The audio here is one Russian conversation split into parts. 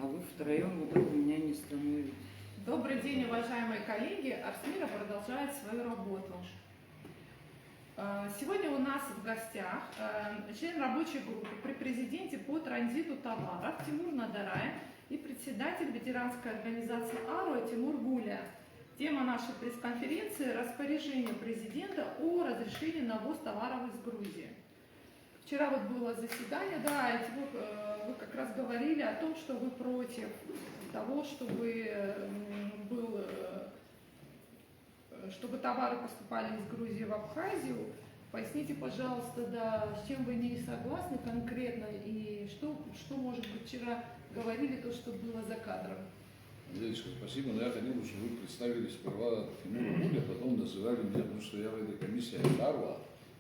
вы втроем вот так меня не становитесь. Добрый день, уважаемые коллеги. Арсмира продолжает свою работу. Сегодня у нас в гостях член рабочей группы при президенте по транзиту товаров Тимур Надарай и председатель ветеранской организации АРО Тимур Гуля. Тема нашей пресс-конференции – распоряжение президента о разрешении на ввоз товаров из Грузии. Вчера вот было заседание, да, и Тимур, вы как раз говорили о том, что вы против того, чтобы товары поступали из Грузии в Абхазию. Поясните, пожалуйста, да, с чем вы не согласны конкретно и что может быть, вчера говорили, то, что было за кадром. Андрейчка, спасибо, но я хотел бы, чтобы вы представили сперва Тимура Гуля, потом называли меня, потому что я в этой комиссии Арва.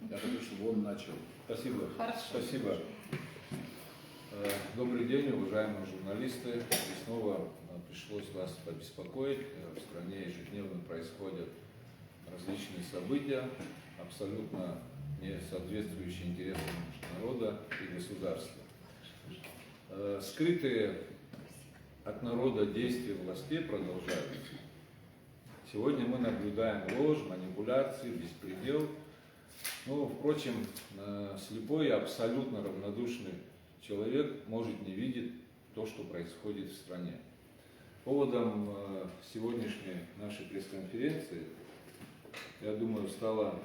Я хочу, чтобы он начал. Спасибо. Хорошо. Спасибо. Добрый день, уважаемые журналисты. И снова пришлось вас побеспокоить. В стране ежедневно происходят различные события, абсолютно не соответствующие интересам народа и государства. Скрытые от народа действия властей продолжаются. Сегодня мы наблюдаем ложь, манипуляции, беспредел. Но, впрочем, слепой и абсолютно равнодушный человек может не видеть то, что происходит в стране. Поводом сегодняшней нашей пресс-конференции, я думаю, стало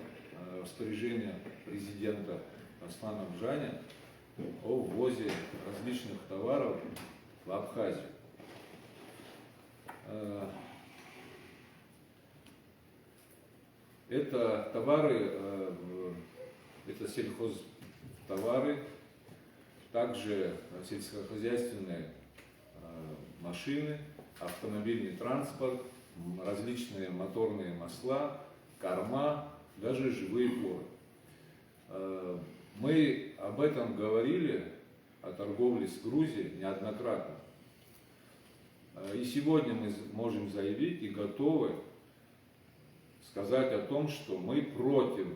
распоряжение президента Аслана Бжаня о ввозе различных товаров в Абхазию. Это товары, это сельхозтовары, также сельскохозяйственные машины, автомобильный транспорт, различные моторные масла, корма, даже живые поры. Мы об этом говорили, о торговле с Грузией неоднократно. И сегодня мы можем заявить и готовы сказать о том, что мы против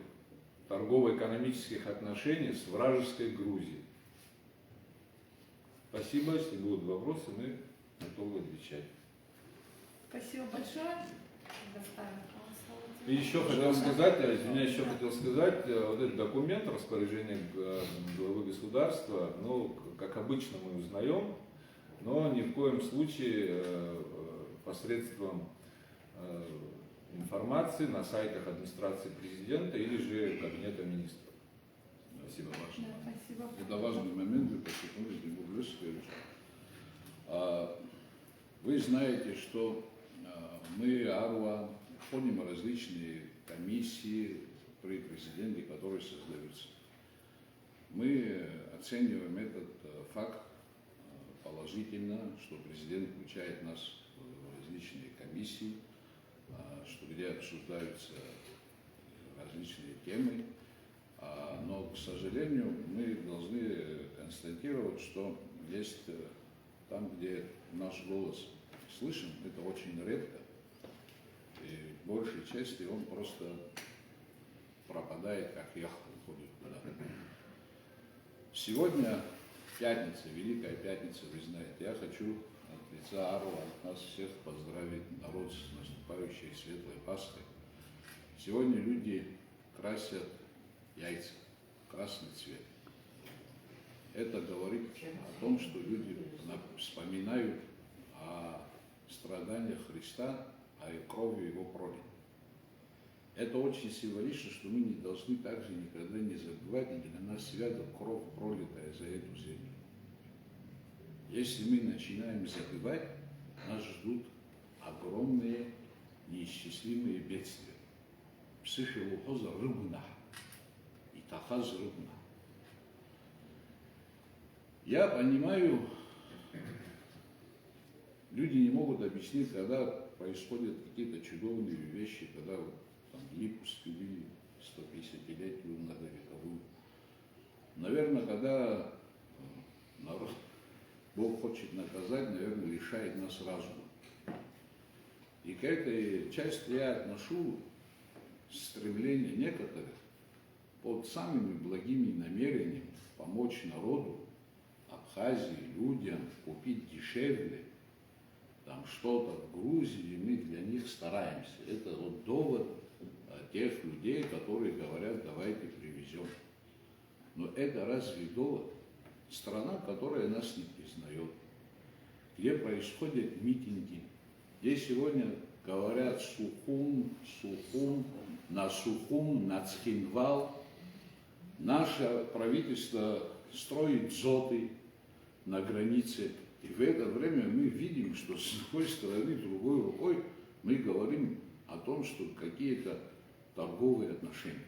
торгово-экономических отношений с вражеской Грузией. Спасибо, если будут вопросы, мы готовы отвечать. Спасибо большое. И еще хотел сказать, вот этот документ, распоряжение главы государства, ну, как обычно мы узнаем, но ни в коем случае посредством информации на сайтах администрации президента или же кабинета министров. Спасибо, важно. Да, спасибо. Это важный момент, вы подчеркнули, Тимур Люсович. Вы знаете, что мы, Арва, входим в различные комиссии при президенте, которые создаются. Мы оцениваем этот факт положительно, что президент включает нас в различные комиссии, что где обсуждаются различные темы. Но, к сожалению, мы должны констатировать, что есть там, где наш голос слышен, это очень редко. И в большей части он просто пропадает, как яхта уходит куда-то. Сегодня пятница, Великая Пятница, вы знаете. Я хочу от лица Арва, от нас всех поздравить народ с наступающей светлой Пасхой. Сегодня люди красят яйца, красный цвет. Это говорит о том, что люди вспоминают о страданиях Христа, о крови Его пролитой. Это очень символично, что мы не должны также никогда не забывать, и для нас свята кровь, пролитая за эту землю. Если мы начинаем забывать, нас ждут огромные, неисчислимые бедствия. Психилухоза рыбна и тахаз рыбна. Я понимаю, люди не могут объяснить, когда происходят какие-то чудовные вещи, когда там липу спилили 150-летнюю многовековую. Наверное, когда народ, Бог хочет наказать, наверное, лишает нас разума. И к этой части я отношу стремление некоторых под самыми благими намерениями помочь народу Абхазии людям купить дешевле там что-то в Грузии, мы для них стараемся. Это вот довод тех людей, которые говорят, давайте привезем. Но это разве довод? Страна, которая нас не признает, где происходят митинги, где сегодня говорят Сухум, Нацхинвал. Наше правительство строит дзоты на границе. И в это время мы видим, что с одной стороны, другой рукой мы говорим о том, что какие-то торговые отношения.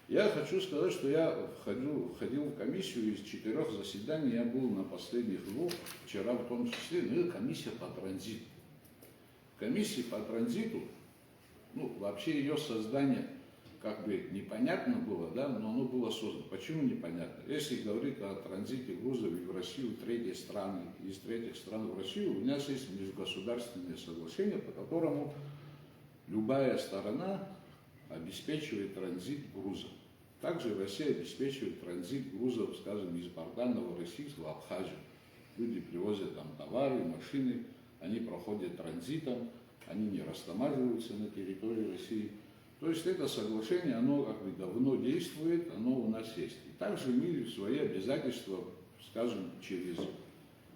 Я хочу сказать, что я входил в комиссию из 4 заседаний, я был на последних 2, вчера в том числе, но это комиссия по транзиту. Комиссия по транзиту, вообще ее создание как бы непонятно было, да, но оно было создано. Почему непонятно? Если говорить о транзите грузов в Россию, в третьи страны, из третьих стран в Россию, у нас есть межгосударственное соглашение, по которому любая сторона обеспечивает транзит грузов. Также Россия обеспечивает транзит грузов, скажем, из порта Новороссийска в Абхазию. Люди привозят там товары, машины, они проходят транзитом, они не растамаживаются на территории России. То есть это соглашение, оно как бы давно действует, оно у нас есть. И также мы свои обязательства, скажем, через...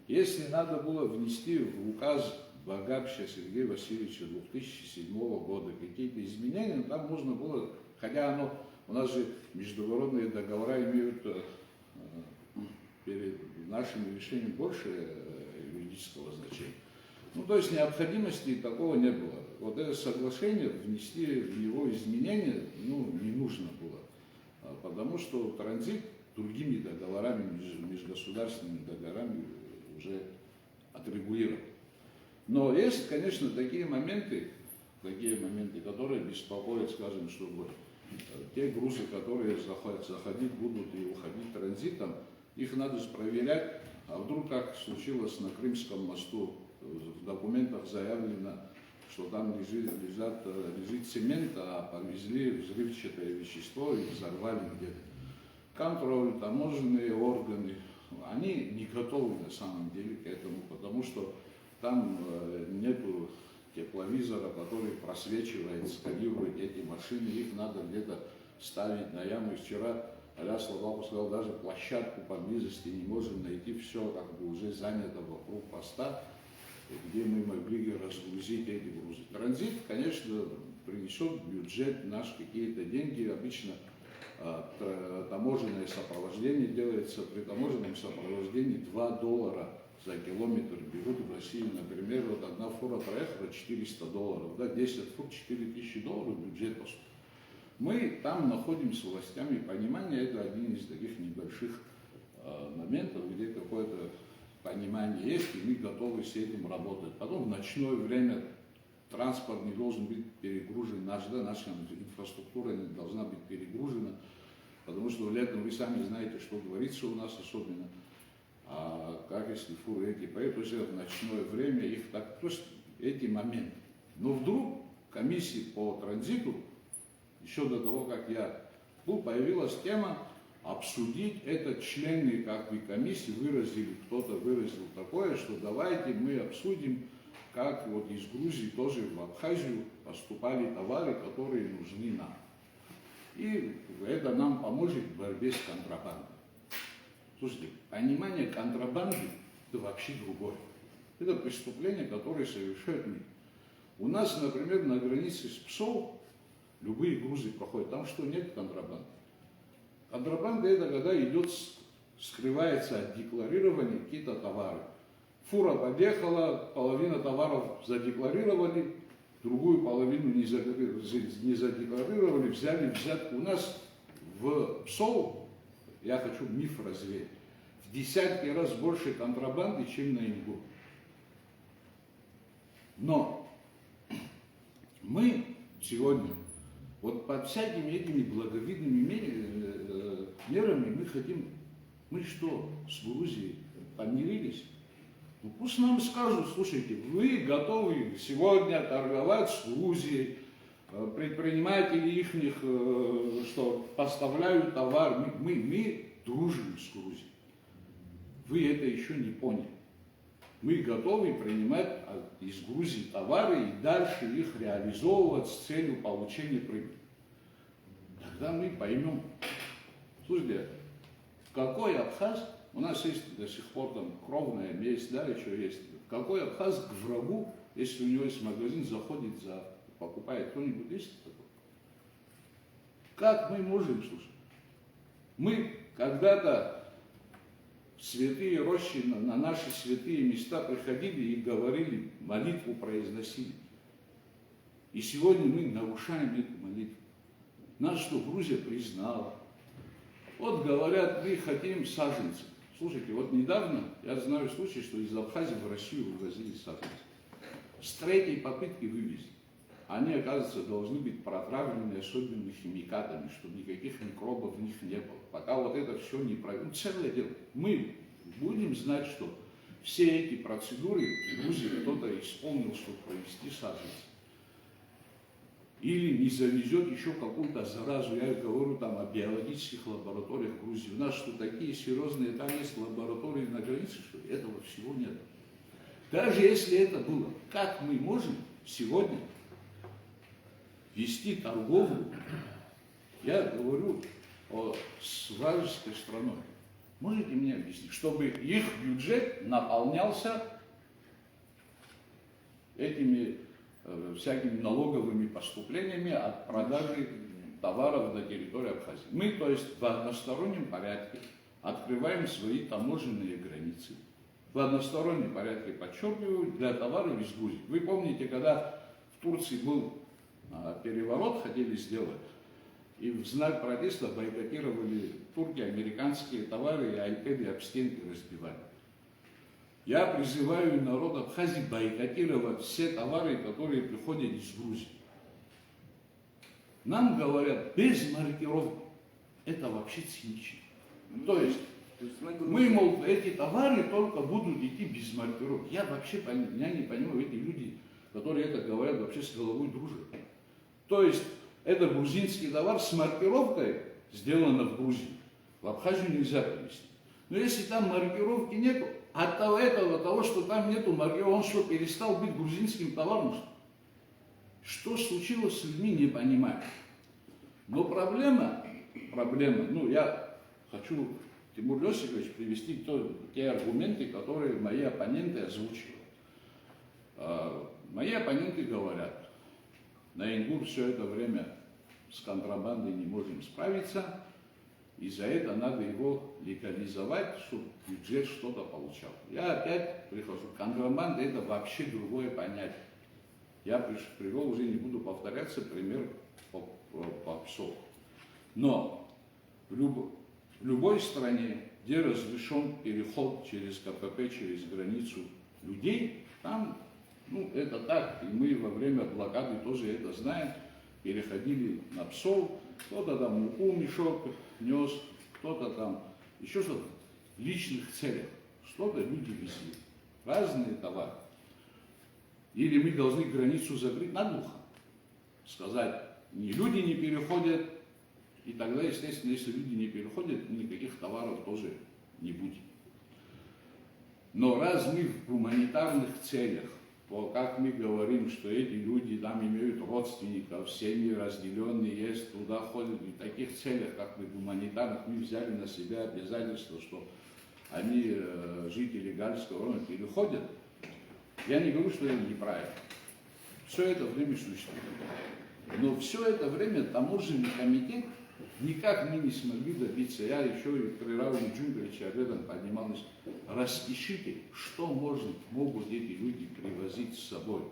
Если надо было внести в указ Багапща Сергея Васильевича 2007 года какие-то изменения, там можно было, хотя у нас же международные договора имеют перед нашим решением больше юридического значения. То есть необходимости такого не было. Вот это соглашение, внести в него изменения, не нужно было. Потому что транзит другими договорами, межгосударственными договорами уже отрегулирован. Но есть, конечно, такие моменты, которые беспокоят, скажем, чтобы те грузы, которые заходить будут и уходить транзитом, их надо проверять, а вдруг, как случилось на Крымском мосту, в документах заявлено, что там лежит цемент, а повезли взрывчатое вещество и взорвали где-то. Контроль, таможенные органы, они не готовы на самом деле к этому, потому что там нету тепловизора, который просвечивает, сканирует эти машины, их надо где-то ставить на яму. И вчера Аляс Лабаку сказал, даже площадку поблизости не можем найти, все как бы уже занято вокруг поста, где мы могли разгрузить эти грузы. Транзит, конечно, принесет в бюджет наш какие-то деньги. Обычно таможенное сопровождение делается, при таможенном сопровождении $2 за километр берут в России. Например, вот одна фура проехала $400, да, 10 фур $4000 бюджет поступит. Мы там находим с властями понимание, это один из таких небольших моментов, где какое-то понимание есть, и мы готовы с этим работать. Потом в ночное время транспорт не должен быть перегружен, наша инфраструктура не должна быть перегружена, потому что летом вы сами знаете, что творится у нас особенно. А как если фуры эти поедут, то есть в ночное время их так, то есть эти моменты. Но вдруг комиссии по транзиту, еще до того, как я был, появилась тема обсудить это. Члены как бы комиссии кто-то выразил такое, что давайте мы обсудим, как вот из Грузии тоже в Абхазию поступали товары, которые нужны нам. И это нам поможет в борьбе с контрабандой. Слушайте, понимание контрабанды – это вообще другое. Это преступление, которое совершают мы. У нас, например, на границе с Псов любые грузы проходят. Там что, нет контрабанды? Контрабанда – это когда идет, скрывается от декларирования какие-то товары. Фура подъехала, половина товаров задекларировали, другую половину не задекларировали, взяли взятку. У нас в Псов, я хочу миф развеять, в десятки раз больше контрабанды, чем на Ингу. Но мы сегодня вот под всякими этими благовидными мерами мы хотим, мы что, с Грузией помирились? Ну пусть нам скажут, слушайте, вы готовы сегодня торговать с Грузией, предприниматели ихних, что поставляют товар, мы дружим с Грузией. Вы это еще не поняли. Мы готовы принимать из Грузии товары и дальше их реализовывать с целью получения прибыли. Тогда мы поймем, слушайте, какой абхаз, у нас есть до сих пор там кровная месть, да, еще есть, какой абхаз к врагу, если у него есть магазин, заходит, покупает, кто-нибудь есть такой? Как мы можем, слушать? Мы когда-то в святые рощи, на наши святые места приходили и говорили, молитву произносили. И сегодня мы нарушаем эту молитву. Нас что, Грузия признала? Вот говорят, мы хотим саженцы. Слушайте, вот недавно, я знаю случай, что из Абхазии в Россию вывозили саженцы. С третьей попытки вывезли. Они, оказывается, должны быть протравлены особенными химикатами, чтобы никаких микробов в них не было. Пока вот это все не пройдет, целое дело. Мы будем знать, что все эти процедуры в Грузии кто-то исполнил, чтобы провести саженцы. Или не завезет еще какую-то заразу. Я говорю там о биологических лабораториях в Грузии. У нас что, такие серьезные, там есть лаборатории на границе, что ли? Этого всего нет. Даже если это было, как мы можем сегодня вести торговлю, я говорю с вражеской страной. Можете мне объяснить, чтобы их бюджет наполнялся этими всякими налоговыми поступлениями от продажи товаров на территории Абхазии. Мы, то есть, в одностороннем порядке открываем свои таможенные границы. В одностороннем порядке, подчеркиваю, для товаров из Грузии. Вы помните, когда в Турции был переворот, хотели сделать, и в знак протеста бойкотировали турки американские товары, и айпеды об стенки разбивали. Я призываю народ Абхазии бойкотировать все товары, которые приходят из Грузии. Нам говорят, без маркировки. Это вообще цинично. То есть мы, мол, эти товары только будут идти без маркировки. Я не понимаю, эти люди, которые это говорят, вообще с головой дружат. То есть это грузинский товар с маркировкой, сделано в Грузии. В Абхазию нельзя привезти. Но если там маркировки нету, от того, что там нету маркировки, он что, перестал быть грузинским товаром? Что случилось с людьми, не понимаю. Но проблема, я хочу, Тимур Йосипович, привести те аргументы, которые мои оппоненты озвучивают. Мои оппоненты говорят, на Ингур все это время с контрабандой не можем справиться, и за это надо его легализовать, чтобы бюджет что-то получал. Я опять прихожу, контрабанда это вообще другое понятие. Я привел, уже не буду повторяться, пример по псов. Но в любой стране, где разрешен переход через КПП, через границу людей, там, это так, и мы во время блокады тоже это знаем, переходили на псов, кто-то там муку мешок нес, кто-то там еще что-то в личных целях, что-то люди везли, разные товары. Или мы должны границу закрыть наглухо, сказать, люди не переходят, и тогда, естественно, если люди не переходят, никаких товаров тоже не будет. Но раз мы в гуманитарных целях, как мы говорим, что эти люди там имеют родственников, семьи разделенные, есть, туда ходят, и в таких целях, как мы гуманитарных, мы взяли на себя обязательство, что они, жители Гальского района, переходят. Я не говорю, что это неправильно. Все это время существует. Но все это время таможенный комитет никак мы не смогли добиться. Я еще и при Рауле Джунгличе об этом поднималась. Распишите, что могут эти люди привозить с собой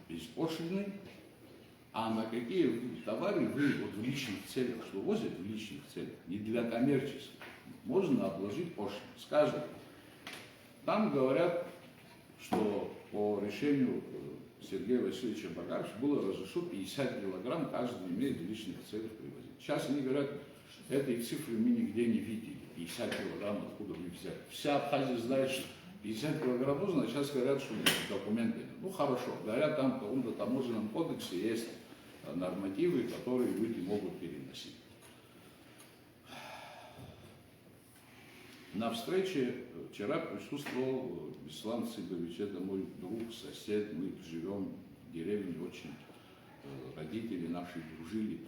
без пошлины, а на какие товары вы в личных целях, что возят в личных целях, не для коммерческих, можно обложить пошлиной. Скажем, там говорят, что по решению Сергея Васильевича Багаровича было разрешено 50 килограмм каждый имеет в личных целях привозить. Сейчас они говорят, этой цифры мы нигде не видели. 50 килограмм откуда вы взяли. Вся Абхазия знает, что 50 килограмм нужно, а сейчас говорят, что документы. Хорошо, говорят, там в каком-то таможенном кодексе есть нормативы, которые люди могут переносить. На встрече вчера присутствовал Беслан Цыгович, это мой друг, сосед, мы живем в деревне, очень родители наши дружили.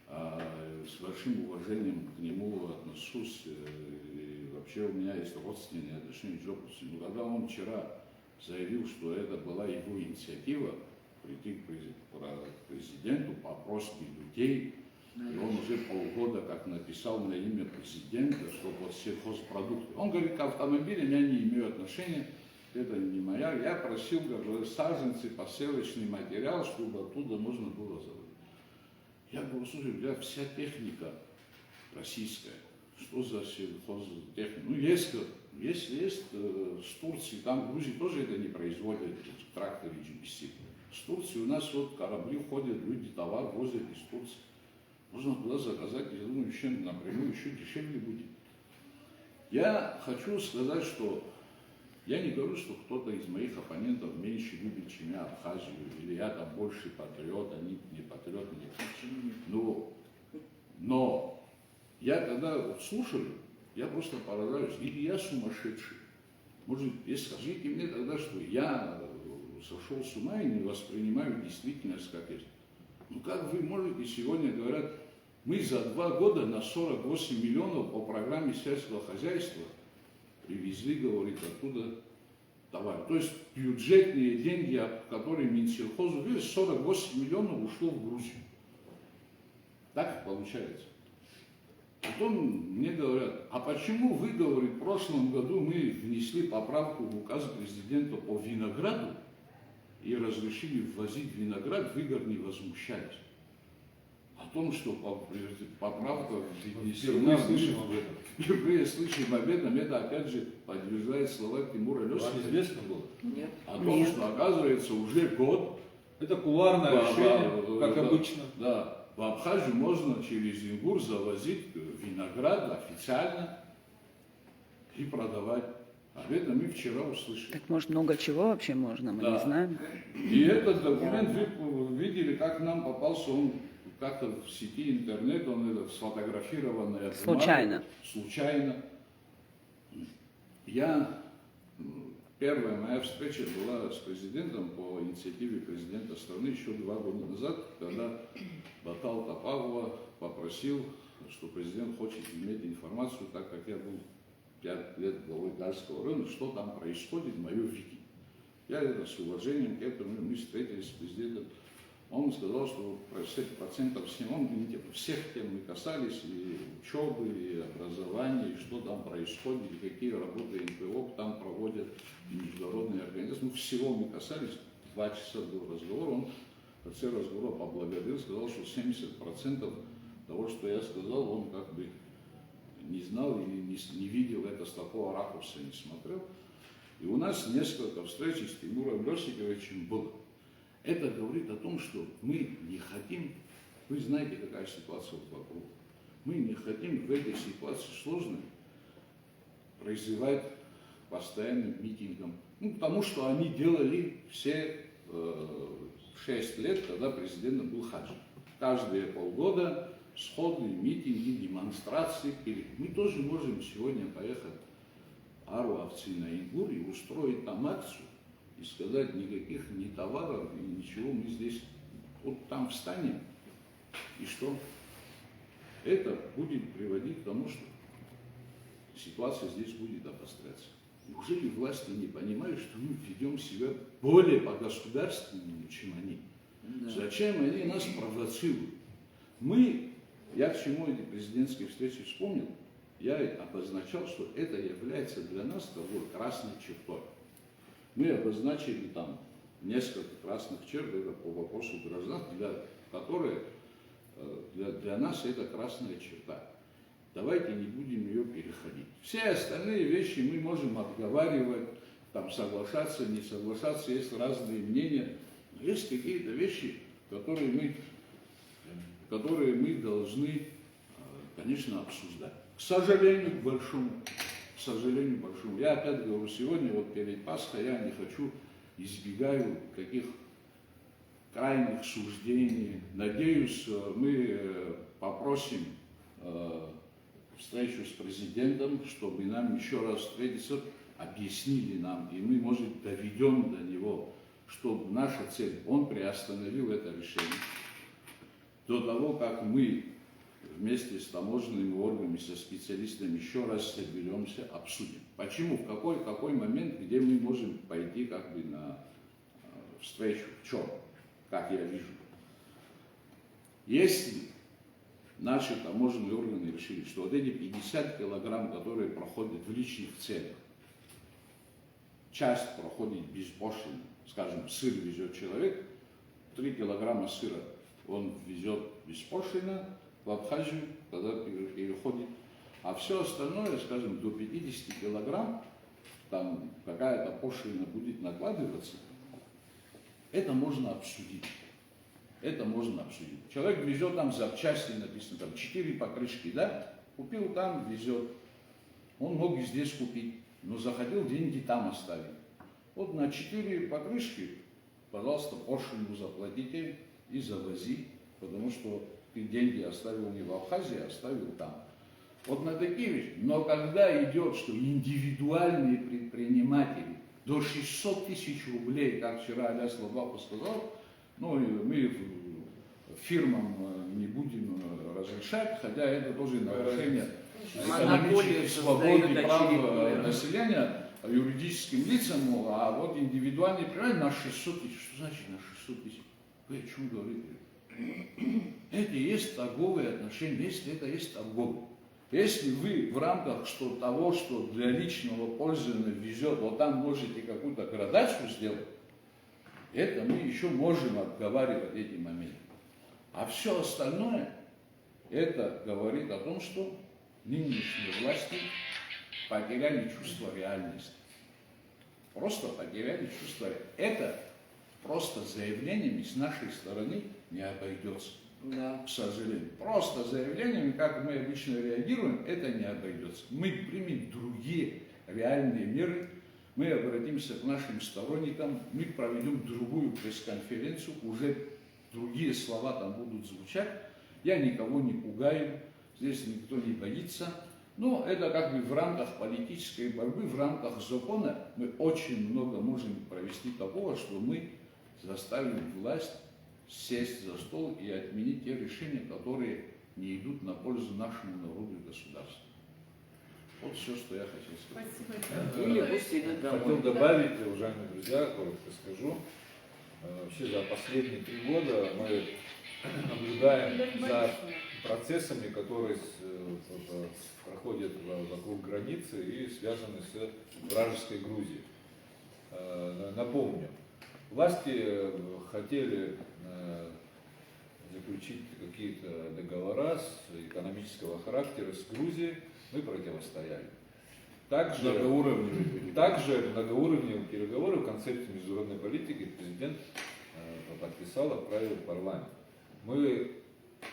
С большим уважением к нему отношусь, и вообще у меня есть родственные отношения к Джопусу. Но когда он вчера заявил, что это была его инициатива, прийти к президенту по просьбе людей, и он уже полгода как написал на имя президента, что вот сельхозпродукты. Он говорит, к автомобилям я не имею отношения, это не моя. Я просил, говорю, саженцы, посылочный материал, чтобы оттуда можно было заводить. Я говорю, слушай, у тебя вся техника российская. Что за сельхозтехника? Ну, есть с Турции, там в Грузии тоже это не производят, тракторы GBC. С Турции у нас вот корабли ходят, люди товар возят из Турции. Можно туда заказать, я думаю, еще напрямую еще дешевле будет. Я хочу сказать, что я не говорю, что кто-то из моих оппонентов меньше любит, чем я Абхазию, или я там больше патриот, они не патриот, но я когда вот слушаю, я просто поражаюсь, или я сумасшедший. Может, скажите мне тогда, что я сошел с ума и не воспринимаю действительность как есть. Ну как вы можете сегодня, говорят, мы за 2 года на 48 миллионов по программе сельского хозяйства привезли, говорит, оттуда товар. То есть бюджетные деньги, которые Минсельхозу, 48 миллионов ушло в Грузию. Так получается. Потом мне говорят, а почему вы, говорит, в прошлом году мы внесли поправку в указ президента по винограду и разрешили ввозить виноград, вы, говорит, не возмущались. О том, что поправка внесена, впервые слышим об этом, это опять же подтверждает слова Тимура Лёсова. Вам известно было? Нет. О том, что оказывается уже год. Это кулуарное решение, как обычно. Да, в Абхазию можно через Ингур завозить виноград официально и продавать. Об этом мы вчера услышали. Так может много чего вообще можно, мы не знаем. И этот документ вы видели, как нам попался, он как-то в сети интернет, он это сфотографированный. Случайно. Случайно. Первая моя встреча была с президентом по инициативе президента страны еще 2 года назад, когда Батал Топалова попросил, что президент хочет иметь информацию, так как я был 5 лет главой Гальского района, что там происходит, мое видение. Я это с уважением к этому, мы встретились с президентом. Он сказал, что процентов 7, всех тем мы касались, и учебы, и образования, и что там происходит, и какие работы НПО там проводят, и международные организации. Всего мы касались, 2 часа был разговор, он в конце разговора поблагодарил, сказал, что 70% того, что я сказал, он как бы не знал или не видел это с такого ракурса, не смотрел. И у нас несколько встреч с Тимуром Лёсиковичем было. Это говорит о том, что мы не хотим, вы знаете, какая ситуация вокруг, мы не хотим в этой ситуации сложной призывать к постоянным митингам. Потому что они делали все 6 лет, когда президентом был Хаджи. Каждые полгода сходы, митинги, демонстрации. Мы тоже можем сегодня поехать в Ару-Овцы на Ингур и устроить там акцию. И сказать, никаких ни товаров, ни ничего, мы здесь вот там встанем, и что? Это будет приводить к тому, что ситуация здесь будет обостряться. Неужели власти не понимают, что мы ведем себя более по-государственному, чем они? Да. Зачем они нас провоцируют? Я к чему эти президентские встречи вспомнил, я обозначал, что это является для нас такой красной чертой. Мы обозначили там несколько красных черт, это по вопросу гражданства, для нас это красная черта. Давайте не будем ее переходить. Все остальные вещи мы можем обговаривать, там, соглашаться, не соглашаться, есть разные мнения. Но есть какие-то вещи, которые мы должны, конечно, обсуждать. К сожалению большому. Я опять говорю, сегодня вот перед Пасхой я не хочу, избегаю каких крайних суждений. Надеюсь, мы попросим встречу с президентом, чтобы нам еще раз встретиться, объяснили нам, и мы, может, доведем до него, что наша цель, он приостановил это решение до того, как мы вместе с таможенными органами, со специалистами еще раз соберемся, обсудим. Почему, в какой момент, где мы можем пойти как бы на встречу, в чем, как я вижу. Если наши таможенные органы решили, что вот эти 50 килограмм, которые проходят в личных целях, часть проходит беспошлино, скажем, сыр везет человек, 3 килограмма сыра он везет беспошлино в Абхазию, когда переходит, а все остальное, скажем, до 50 килограмм, там какая-то пошлина будет накладываться, это можно обсудить. Это можно обсудить. Человек везет там запчасти, написано там 4 покрышки, да? Купил там, везет. Он мог и здесь купить, но захотел деньги там оставить. Вот на 4 покрышки, пожалуйста, пошлину заплатите и завози, потому что ты деньги оставил не в Абхазии, а оставил там. Вот на такие вещи. Но когда идет, что индивидуальные предприниматели до 600 тысяч рублей, как вчера Аляс Лабафа сказал, ну, мы фирмам не будем разрешать, хотя это тоже нарушение экономической свободы и прав населения юридическим лицам, а вот индивидуальные предприятия на 600 тысяч. Что значит на 600 тысяч? Вы о чем говорите? Это и есть торговые отношения, если это есть торговля. Если вы в рамках того, что для личного пользования везет, вот там можете какую-то градацию сделать, это мы еще можем обговаривать эти моменты. А все остальное, это говорит о том, что нынешние власти потеряли чувство реальности. Просто потеряли чувство реальности. Это просто заявлениями с нашей стороны не обойдется. Да. К сожалению. Просто заявлениями, как мы обычно реагируем, это не обойдется. Мы примем другие реальные меры. Мы обратимся к нашим сторонникам, мы проведем другую пресс-конференцию, уже другие слова там будут звучать. Я никого не пугаю, здесь никто не боится. Но это как бы в рамках политической борьбы, в рамках закона мы очень много можем провести такого, что мы заставим власть сесть за стол и отменить те решения, которые не идут на пользу нашему народу и государству. Вот все, что я хотел сказать. Спасибо. Или пусть идут домой. Хотел добавить, уважаемые друзья, коротко скажу. Вообще за последние 3 года мы наблюдаем за процессами, которые проходят вокруг границы и связаны с вражеской Грузией. Напомню, власти хотели заключить какие-то договора экономического характера с Грузией, мы противостояли. Также многоуровневые переговоры в концепции международной политики президент подписал, отправил в парламент. Мы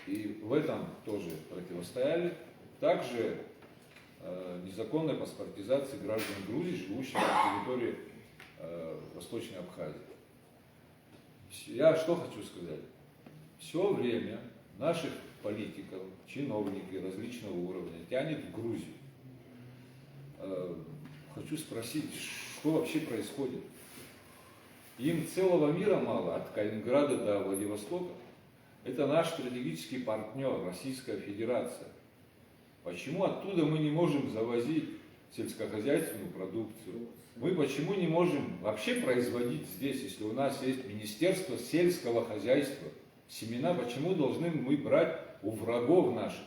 и в этом тоже противостояли. Также незаконной паспортизации граждан Грузии, живущих на территории Восточной Абхазии. Я что хочу сказать? Все время наших политиков, чиновников различного уровня тянет в Грузию. Хочу спросить, что вообще происходит? Им целого мира мало, от Калининграда до Владивостока. Это наш стратегический партнер, Российская Федерация. Почему оттуда мы не можем завозить сельскохозяйственную продукцию? Мы почему не можем вообще производить здесь, если у нас есть Министерство сельского хозяйства? Семена почему должны мы брать у врагов наших?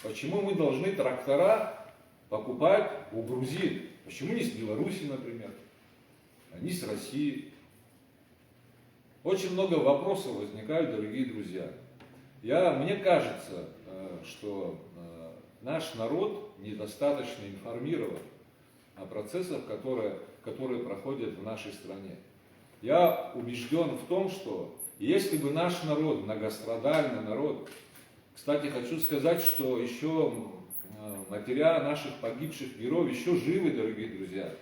Почему мы должны трактора покупать у грузин? Почему не с Беларуси, например, а не с России? Очень много вопросов возникает, дорогие друзья. Мне кажется, что наш народ недостаточно информирован о процессах, которые проходят в нашей стране. Я убежден в том, что если бы наш народ, многострадальный народ, кстати, хочу сказать, что еще матеря наших погибших героев еще живы, дорогие друзья.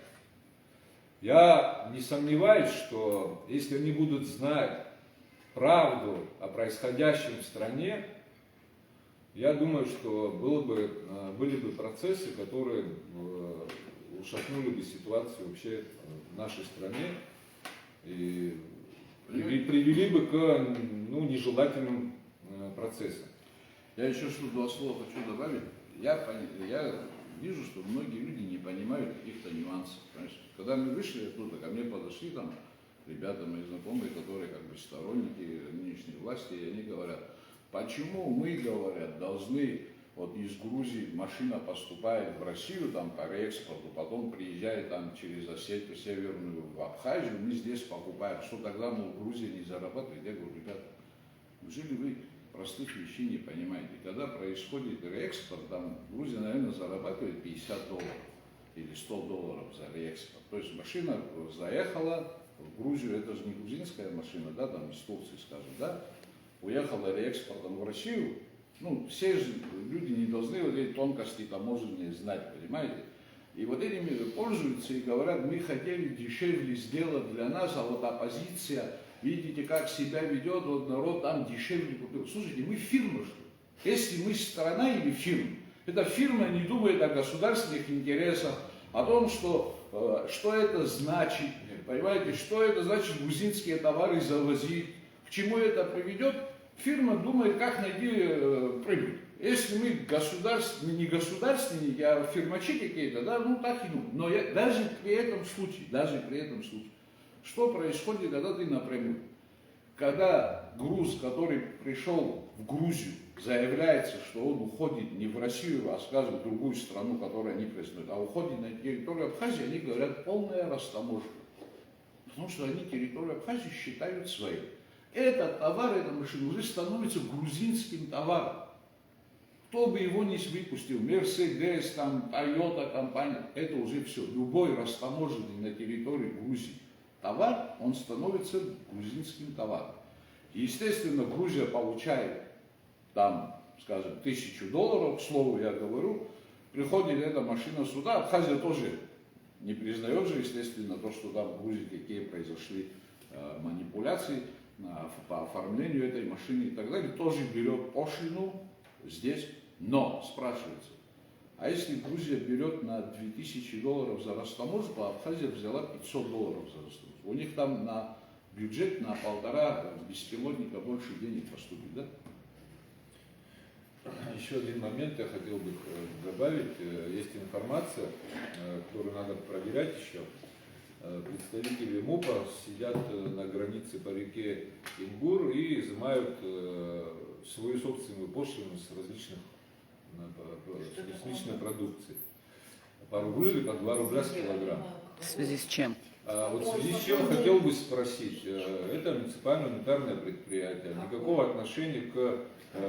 Я не сомневаюсь, что если они будут знать правду о происходящем в стране, Я думаю, что были бы процессы, которые ушатнули бы ситуацию вообще в нашей стране и привели бы к нежелательным процессам. Я еще два слова хочу добавить. Я вижу, что многие люди не понимают каких-то нюансов. Понимаешь? Когда мы вышли оттуда, ко мне подошли там ребята, мои знакомые, которые как бы сторонники нынешней власти, и они говорят, почему мы, говорят, должны, вот из Грузии машина поступает в Россию там по реэкспорту, потом приезжает там через Осетию Северную в Абхазию, мы здесь покупаем, что тогда, мол, Грузия не зарабатывает? Я говорю, ребята, неужели вы простых вещей не понимаете? Когда происходит реэкспорт, там Грузия, наверное, зарабатывает $50 или $100 за реэкспорт. То есть машина заехала в Грузию, это же не грузинская машина, да, там из Турции, скажем, да, уехала реэкспортом в Россию. Ну, все же люди не должны вот эти тонкости таможенные знать, понимаете? И вот этими пользуются и говорят, мы хотели дешевле сделать для нас, а вот оппозиция, видите, как себя ведет, вот народ там дешевле купил. Слушайте, мы фирма, что ли? Если мы страна или фирма, эта фирма не думает о государственных интересах, о том, что это значит, понимаете, что это значит грузинские товары завозить, к чему это приведет. Фирма думает, как найти прибыль. Если мы не государственники, а фирмачи какие-то, да, ну так и ну. Но даже при этом случае, что происходит, когда ты напрямую? Когда груз, который пришел в Грузию, заявляется, что он уходит не в Россию, а, скажем, в другую страну, которую они признают, а уходит на территорию Абхазии, они говорят, полная растаможка. Потому что они территорию Абхазии считают своей. Этот товар, эта машина уже становится грузинским товаром. Кто бы его не выпустил, Мерседес, там, Тойота компания, это уже все. Любой растаможенный на территории Грузии товар, он становится грузинским товаром. И, естественно, Грузия получает там, скажем, $1000, к слову я говорю, приходит эта машина сюда, Абхазия тоже не признает же, естественно, то, что там в Грузии какие произошли манипуляции по оформлению этой машины и так далее, тоже берет пошлину здесь, но спрашивается, а если Грузия берет на $2000 за растаможку, а Абхазия взяла $500 за растаможку, у них там на бюджет на 1,5 беспилотника больше денег поступит, да? Еще один момент я хотел бы добавить. Есть информация, которую надо проверять еще. Представители МУПа сидят на границе по реке Ингур и изымают свою собственную пошлину с различной продукции. По рублю или по 2 рубля с килограмм. В связи с чем? Вот в связи с чем хотел бы спросить, это муниципальное унитарное предприятие, никакого отношения к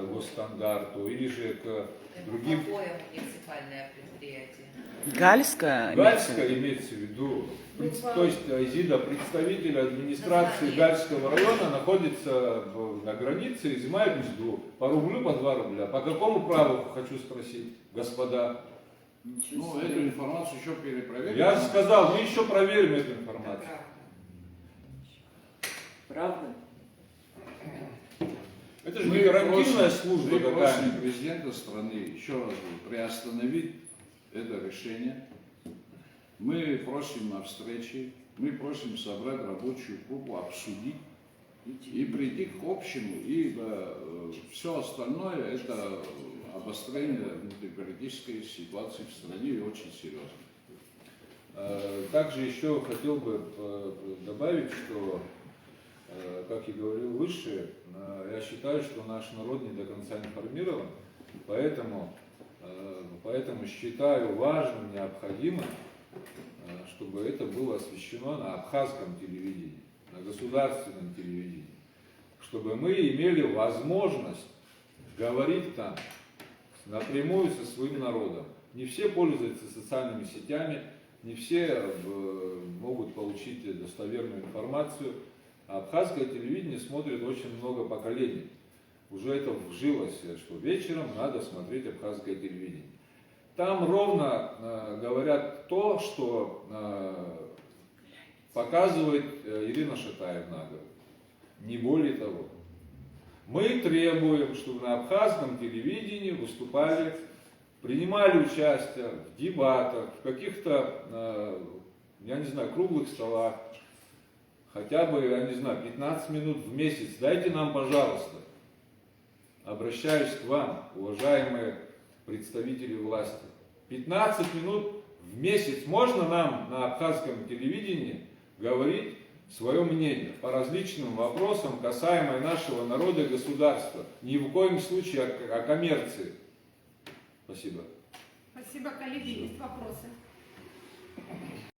госстандарту или же к другим... Какое муниципальное предприятие? Гальская? Гальская имеется в виду, то есть Изида, представитель администрации Гальского района находится на границе, изымает мзду по рублю, по 2 рубля. По какому праву, хочу спросить, господа? Ну, эту информацию еще перепроверим. Я же сказал, мы еще проверим эту информацию. Правда? Это же не гарантийная служба мы какая-нибудь. просим президента страны еще раз приостановить это решение. Мы просим о встрече, мы просим собрать рабочую группу, обсудить и прийти к общему. И все остальное это обострение внутриполитической ситуации в стране и очень серьезно. Также еще хотел бы добавить, что, как я говорил выше, я считаю, что наш народ не до конца информирован, поэтому считаю важным, необходимым, чтобы это было освещено на абхазском телевидении, на государственном телевидении, чтобы мы имели возможность говорить там напрямую со своим народом. Не все пользуются социальными сетями, не все могут получить достоверную информацию. А абхазское телевидение смотрит очень много поколений. Уже это вжилось, что вечером надо смотреть абхазское телевидение. Там ровно говорят то, что показывает Ирина Шатаевна, не более того. Мы требуем, чтобы на абхазском телевидении выступали, принимали участие в дебатах, в каких-то, я не знаю, круглых столах, хотя бы, я не знаю, 15 минут в месяц. Дайте нам, пожалуйста. Обращаюсь к вам, уважаемые представители власти. 15 минут в месяц можно нам на абхазском телевидении говорить свое мнение по различным вопросам, касаемо нашего народа и государства. Ни в коем случае о коммерции. Спасибо. Спасибо, коллеги. Есть вопросы?